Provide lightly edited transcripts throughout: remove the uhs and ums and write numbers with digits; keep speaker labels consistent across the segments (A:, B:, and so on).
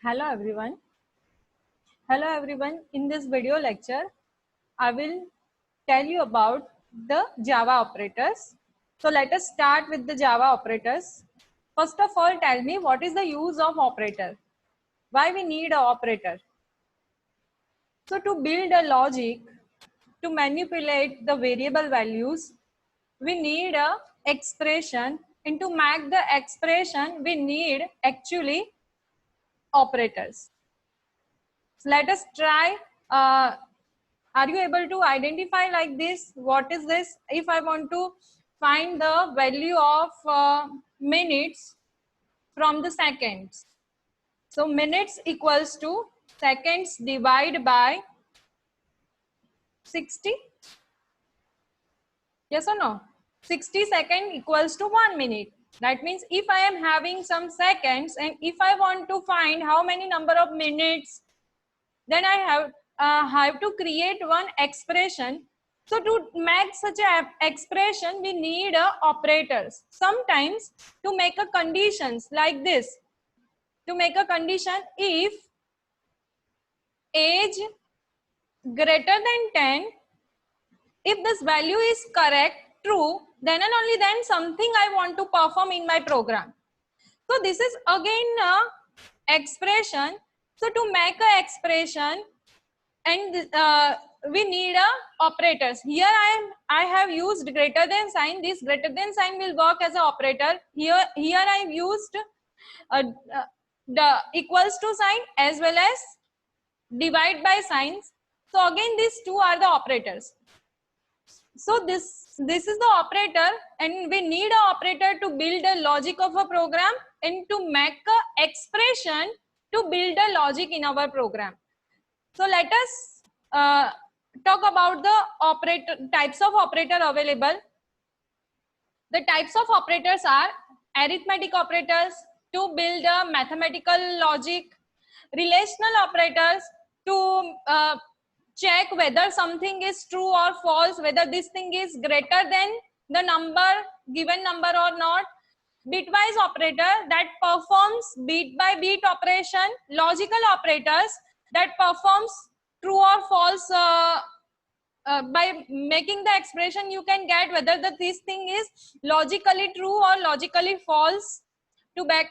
A: Hello everyone. Hello everyone. In this video lecture, I will tell you about the Java operators. So let us start with the Java operators. First of all, tell me what is the use of operator? Why we need an operator? So to build a logic to manipulate the variable values, we need a expression, and to make the expression, we need actually operators. So let us try. Are you able to identify like this? What is this? If I want to find the value of minutes from the seconds. So minutes equals to seconds divided by 60. Yes or no? 60 seconds equals to 1 minute. That means if I am having some seconds and if I want to find how many number of minutes, then I have to create one expression. So to make such an expression, we need operators. Sometimes to make a conditions like this, to make a condition, if age greater than 10, if this value is correct, true, then and only then something I want to perform in my program. So this is again expression. So to make a expression, and we need operators. Here I have used greater than sign. This greater than sign will work as an operator. Here I've used uh, uh, the equals to sign as well as divide by signs. So again these two are the operators. So this is the operator, and we need an operator to build a logic of a program and to make a expression to build a logic in our program. So let us talk about the operator types of operator available. The types of operators are arithmetic operators to build a mathematical logic, relational operators to check whether something is true or false, whether this thing is greater than the number, given number or not, bitwise operator that performs bit by bit operation, logical operators that performs true or false. By making the expression, you can get whether this thing is logically true or logically false. To back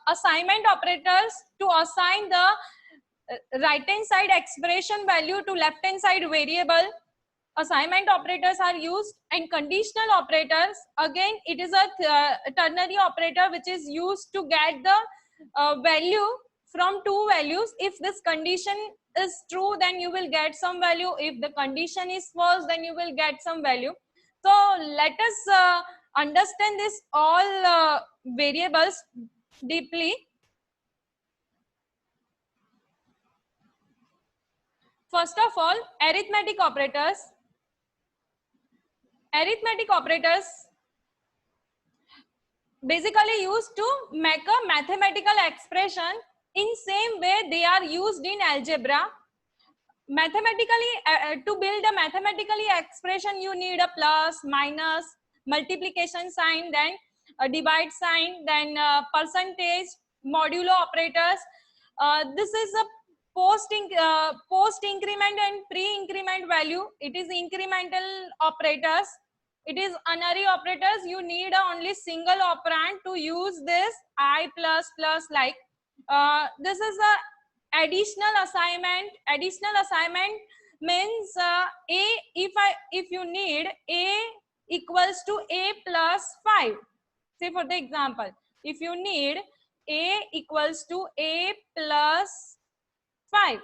A: assignment operators to assign the right hand side expression value to left hand side variable. Assignment operators are used. And conditional operators, again it is a ternary operator which is used to get the value from two values. If this condition is true, then you will get some value. If the condition is false, then you will get some value. So let us understand this all variables deeply. First of all, arithmetic operators. Arithmetic operators basically used to make a mathematical expression in same way they are used in algebra. Mathematically, to build a mathematically expression, you need a plus, minus, multiplication sign, then a divide sign, then percentage, modulo operators. This is a post increment and pre increment value. It is incremental operators. It is unary operators. You need only single operand to use this I plus plus like. This is a additional assignment means a, if you need a equals to a plus 5. Say for the example, if you need a equals to a plus 5,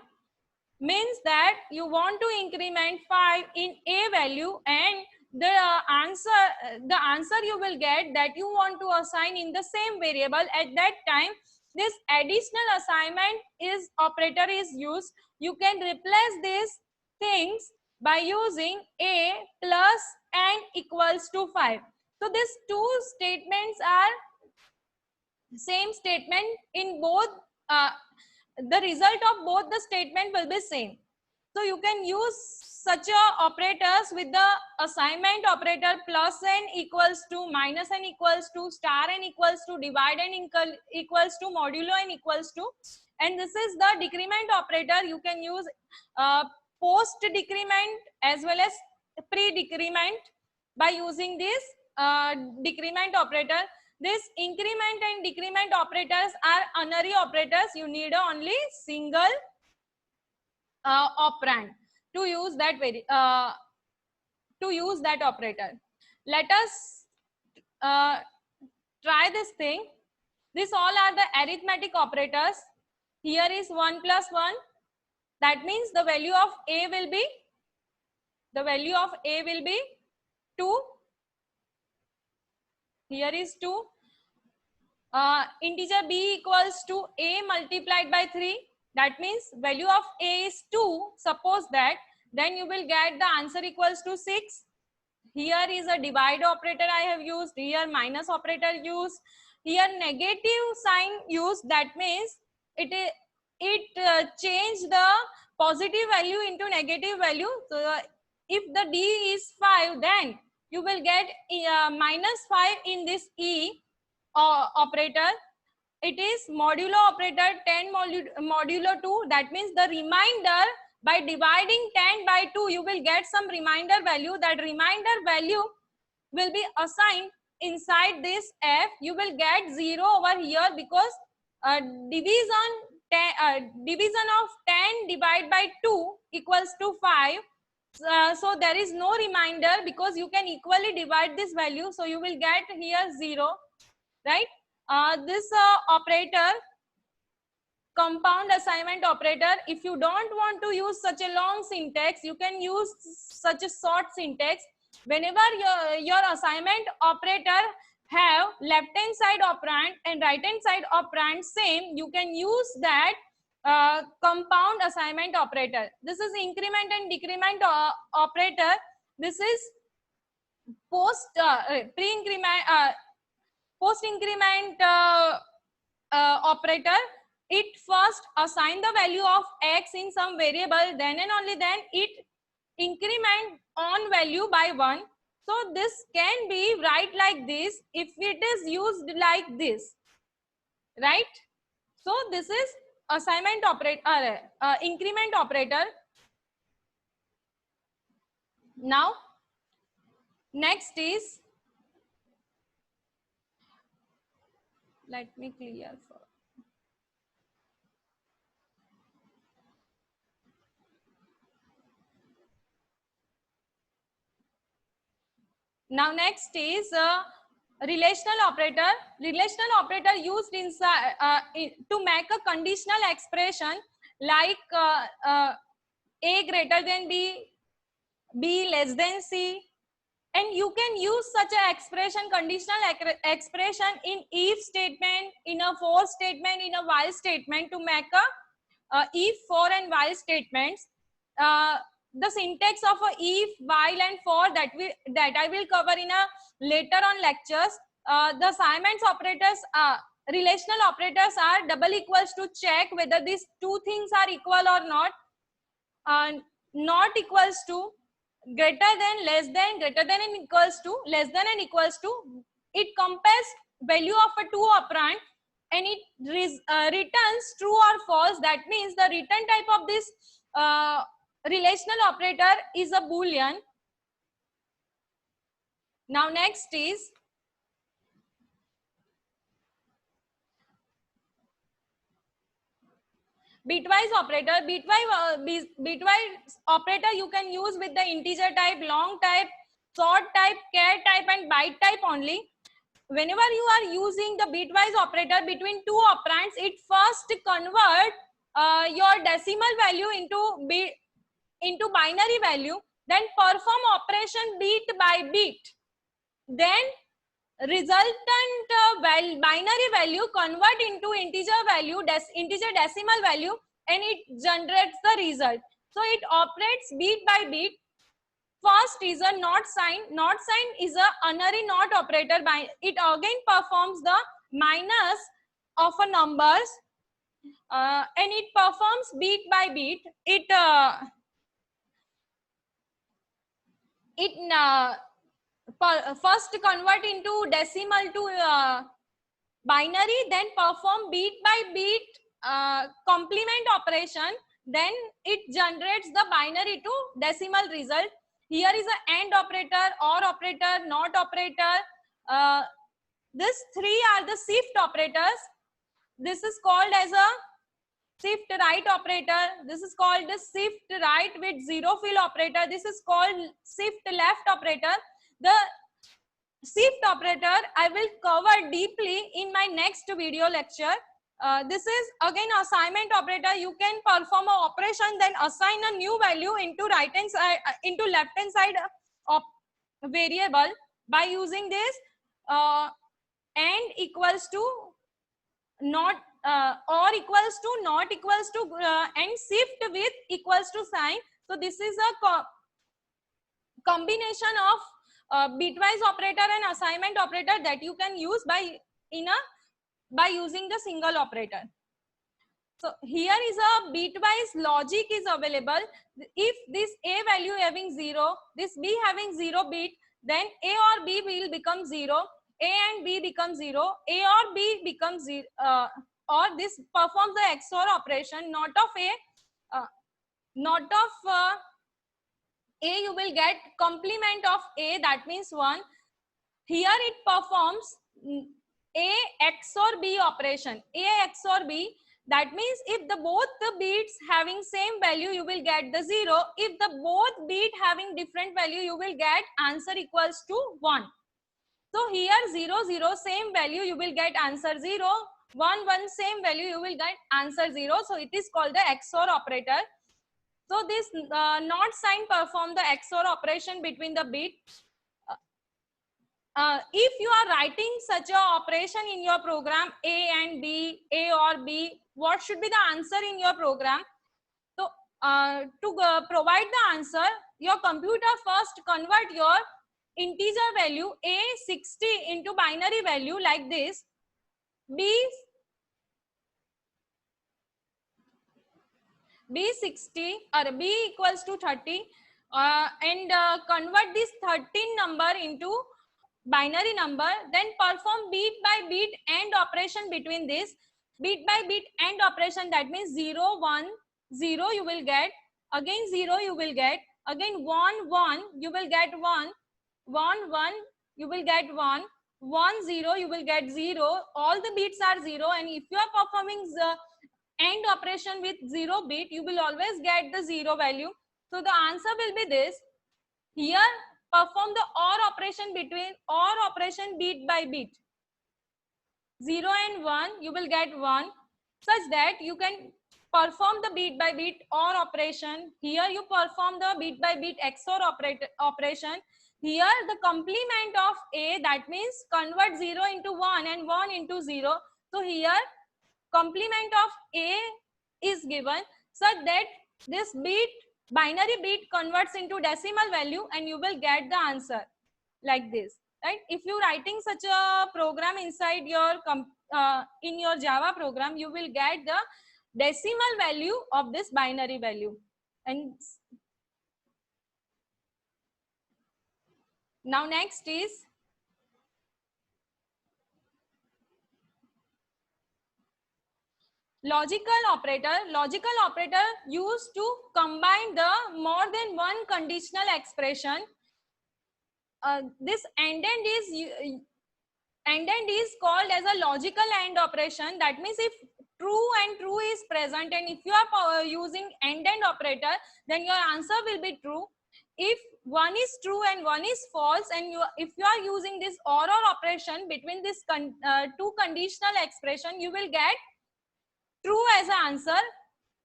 A: means that you want to increment 5 in a value, and the answer you will get that you want to assign in the same variable. At that time, this additional assignment is operator is used. You can replace these things by using a plus and equals to 5. So these two statements are same statement in both. The result of both the statement will be same. So you can use such a operators with the assignment operator plus n equals to, minus n equals to, star n equals to, divide n equals to, modulo n equals to, and this is the decrement operator. You can use post decrement as well as pre decrement by using this decrement operator. This increment and decrement operators are unary operators. You need only single operand to use that operator. Let us try this thing. These all are the arithmetic operators. Here is 1 plus 1. That means the value of a will be 2. Here is 2. Integer b equals to a multiplied by 3. That means value of a is 2. Suppose that, then you will get the answer equals to 6. Here is a divide operator I have used. Here minus operator used. Here negative sign used. That means it changed the positive value into negative value. So if the d is 5, then you will get minus 5 in this e operator. It is modulo operator 10 modulo 2. That means the remainder, by dividing 10 by 2, you will get some remainder value. That remainder value will be assigned inside this f. You will get 0 over here because division of 10 divided by 2 equals to 5. So there is no remainder because you can equally divide this value. So you will get here 0, right? This operator, compound assignment operator, if you don't want to use such a long syntax, you can use such a short syntax. Whenever your assignment operator have left hand side operand and right hand side operand same, you can use that compound assignment operator. This is increment and decrement operator. This is post increment operator. It first assign the value of x in some variable, then and only then it increment on value by 1. So this can be write like this if it is used like this, right? So this is assignment operator, increment operator. Now next is, let me clear for. Now next is relational operator. Relational operator used inside to make a conditional expression like a greater than b less than c, and you can use such an expression, conditional expression, in if statement, in a for statement, in a while statement, to make a if, for and while statements. The syntax of a if, while and for, that I will cover in a later on lectures. The assignments operators, relational operators, are double equals to check whether these two things are equal or not. Not equals to, greater than, less than, greater than and equals to, less than and equals to. It compares value of a two operand and it returns true or false. That means the return type of this relational operator is a boolean. Now next is bitwise operator. Bitwise operator you can use with the integer type, long type, short type, char type and byte type only. Whenever you are using the bitwise operator between two operands, it first convert your decimal value into binary value, then perform operation bit by bit, then resultant binary value convert into integer value, integer decimal value, and it generates the result. So it operates bit by bit. First is a not sign. Not sign is a unary not operator. It again performs the minus of a numbers and it performs bit by bit. It first convert into decimal to binary, then perform bit by bit complement operation, then it generates the binary to decimal result. Here is a AND operator, OR operator, NOT operator. These three are the shift operators. This is called as a shift right operator. This is called the shift right with zero fill operator. This is called shift left operator. The shift operator I will cover deeply in my next video lecture. This is again assignment operator. You can perform an operation, then assign a new value into right hand side, into left hand side of variable by using this and equals to not or equals to, not equals to, and shift with equals to sign. So this is a combination of bitwise operator and assignment operator that you can use by using the single operator. So here is a bitwise logic is available. If this A value having 0, this B having 0 bit, then A or B will become 0. A and B become 0. A or B becomes 0. Or this performs the XOR operation. Not of A, not of A, you will get complement of A, that means 1. Here it performs A XOR B operation. A XOR B, that means if the both the bits having same value, you will get the 0. If the both bit having different value, you will get answer equals to 1. So here 0 0 same value, you will get answer 0. 1 1 same value, you will get answer 0. So it is called the XOR operator. So this not sign perform the XOR operation between the bit. If you are writing such a operation in your program, A and B, A or B, what should be the answer in your program? So to provide the answer, your computer first convert your integer value A60 into binary value like this. B60 or B equals to 30 and convert this 13 number into binary number, then perform bit by bit AND operation between this. Bit by bit AND operation, that means 0 1 0 you will get, again 0 you will get, again 1 1 you will get 1 1 1 you will get 1 1 0 you will get 0. All the bits are 0, and if you are performing the AND operation with 0 bit, you will always get the 0 value. So the answer will be this. Here perform the OR operation between OR operation bit by bit. 0 and 1 you will get 1, such that you can perform the bit by bit OR operation. Here you perform the bit by bit XOR operation. Here the complement of A, that means convert 0 into 1 and 1 into 0. So here complement of A is given such that this bit, binary bit, converts into decimal value and you will get the answer like this, right? If you writing such a program inside your in your Java program, you will get the decimal value of this binary value. And now next is logical operator. Logical operator used to combine the more than one conditional expression. This AND is called as a logical AND operation. That means if true and true is present, and if you are using AND operator, then your answer will be true. If one is true and one is false, and if you are using this OR operation between this two conditional expression, you will get true as an answer,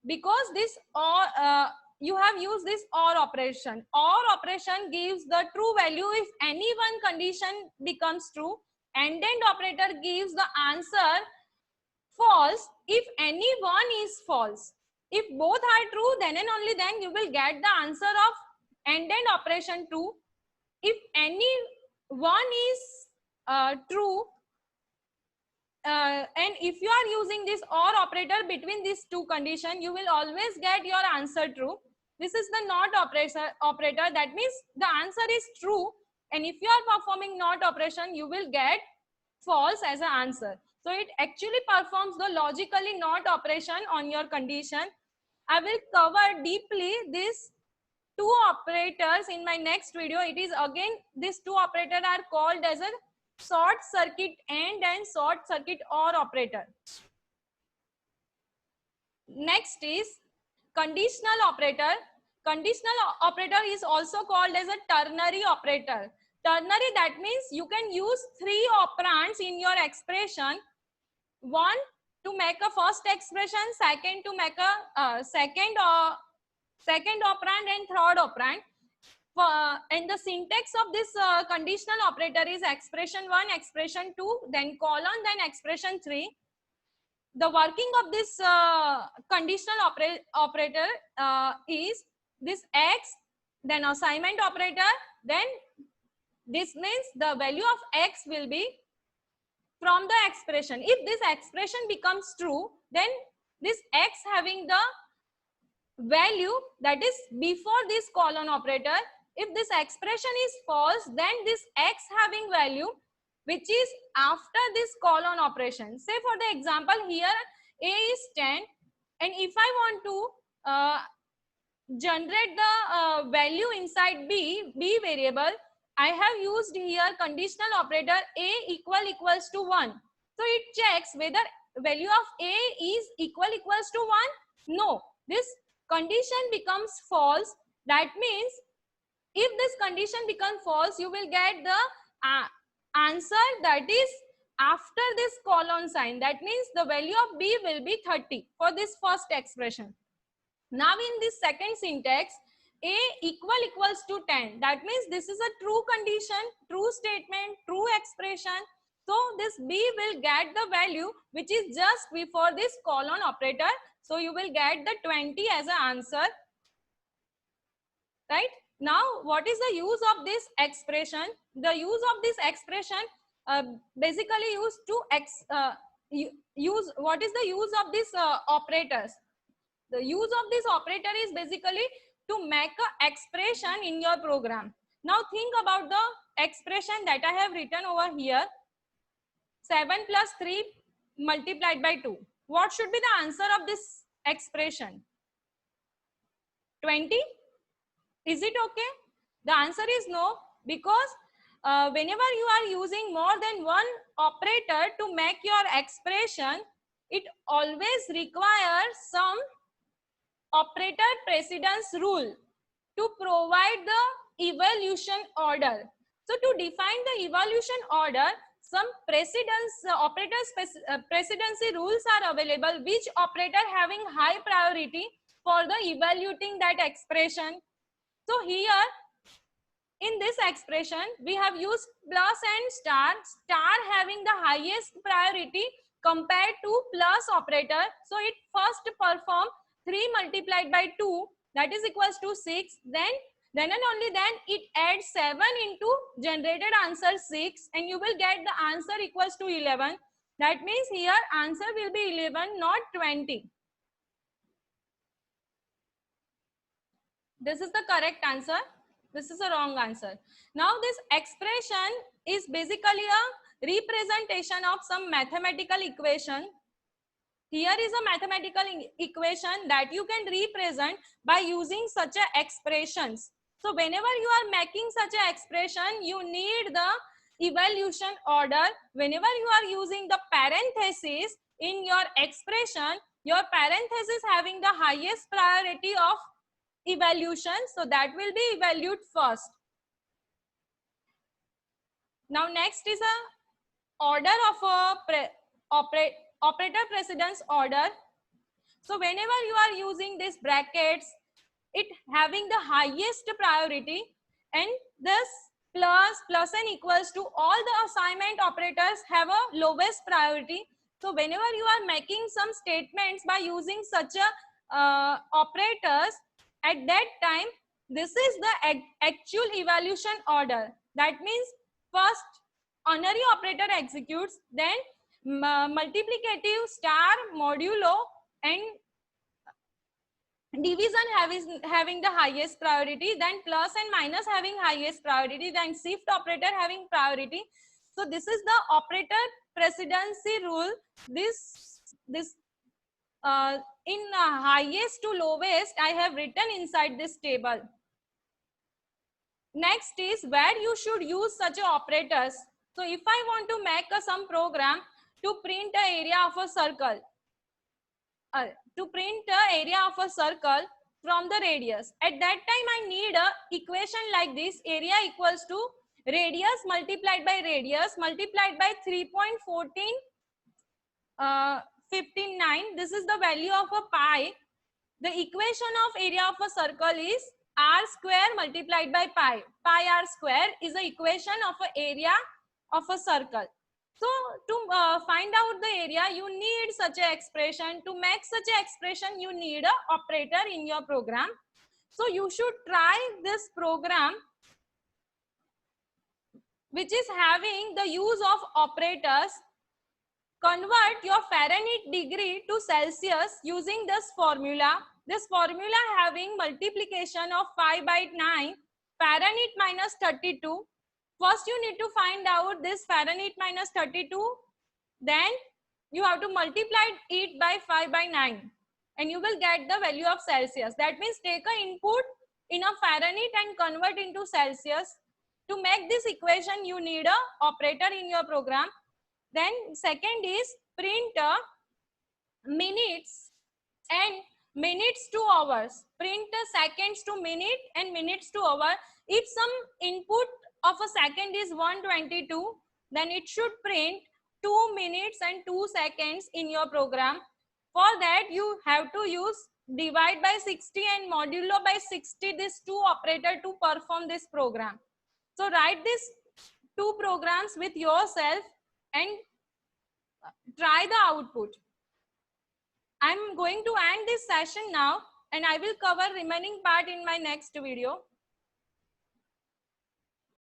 A: because this or you have used this OR operation. OR operation gives the true value if any one condition becomes true. AND operator gives the answer false if any one is false. If both are true, then and only then you will get the answer of AND operation true. If any one is true, and if you are using this OR operator between these two conditions, you will always get your answer true. This is the NOT operator. That means the answer is true, and if you are performing NOT operation, you will get false as an answer. So it actually performs the logically not operation on your condition. I will cover deeply these two operators in my next video. It is again, these two operators are called as a short circuit and short circuit OR operator. Next is conditional operator. Conditional operator is also called as a ternary operator. Ternary, that means you can use three operands in your expression. One to make a first expression, second to make a second operand, and third operand. And the syntax of this conditional operator is expression 1, expression 2, then colon, then expression 3. The working of this conditional operator is this x, then assignment operator, then this means the value of x will be from the expression. If this expression becomes true, then this x having the value that is before this colon operator. If this expression is false, then this x having value which is after this colon operation. Say for the example, here a is 10, and if I want to generate the value inside b variable, I have used here conditional operator a equals to 1. So it checks whether value of a is equals to 1. No, this condition becomes false. That means if this condition becomes false, you will get the answer that is after this colon sign. That means the value of b will be 30 for this first expression. Now in this second syntax, a equals to 10. That means this is a true condition, true statement, true expression. So this b will get the value which is just before this colon operator. So you will get the 20 as an answer. Right? Now what is the use of this expression? The use of this expression basically used to use, what is the use of these operators? The use of this operator is basically to make an expression in your program. Now think about the expression that I have written over here. 7 plus 3 multiplied by 2. What should be the answer of this expression? 20? Is it okay? The answer is no, because whenever you are using more than one operator to make your expression, it always requires some operator precedence rule to provide the evaluation order. So to define the evaluation order, some precedence precedency rules are available, which operator having high priority for the evaluating that expression. So here in this expression we have used plus and star having the highest priority compared to plus operator. So it first perform 3 multiplied by 2, that is equals to 6. Then and only then it adds 7 into generated answer 6, and you will get the answer equals to 11. That means here answer will be 11, not 20. This is the correct answer. This is a wrong answer. Now this expression is basically a representation of some mathematical equation. Here is a mathematical equation that you can represent by using such a expressions. So whenever you are making such an expression, you need the evaluation order. Whenever you are using the parenthesis in your expression, your parenthesis having the highest priority of evaluation, so that will be evaluated first. Now next is a order of a operator precedence order. So whenever you are using these brackets, it having the highest priority, and this plus and equals to all the assignment operators have a lowest priority. So whenever you are making some statements by using such a operators, at that time this is the actual evaluation order. That means first unary operator executes, then multiplicative, star, modulo, and division having the highest priority, then plus and minus having highest priority, then shift operator having priority. So this is the operator precedency rule, this in highest to lowest I have written inside this table. Next is where you should use such operators. So if I want to make some program to print the area of a circle, from the radius, at that time I need a equation like this: area equals to radius multiplied by radius multiplied by 3.14 59. This is the value of a pi. The equation of area of a circle is r square multiplied by pi. Pi r square is the equation of an area of a circle. So to find out the area, you need such an expression. To make such an expression, you need an operator in your program. So you should try this program which is having the use of operators. Convert your Fahrenheit degree to Celsius using this formula. This formula having multiplication of 5 by 9, Fahrenheit minus 32. First you need to find out this Fahrenheit minus 32. Then you have to multiply it by 5 by 9. And you will get the value of Celsius. That means take an input in a Fahrenheit and convert into Celsius. To make this equation, you need an operator in your program. Then second is print minutes and minutes to hours. Print seconds to minute and minutes to hour. If some input of a second is 122, then it should print 2 minutes and 2 seconds in your program. For that you have to use divide by 60 and modulo by 60, these two operator to perform this program. So write these two programs with yourself and try the output. I'm going to end this session now and I will cover remaining part in my next video.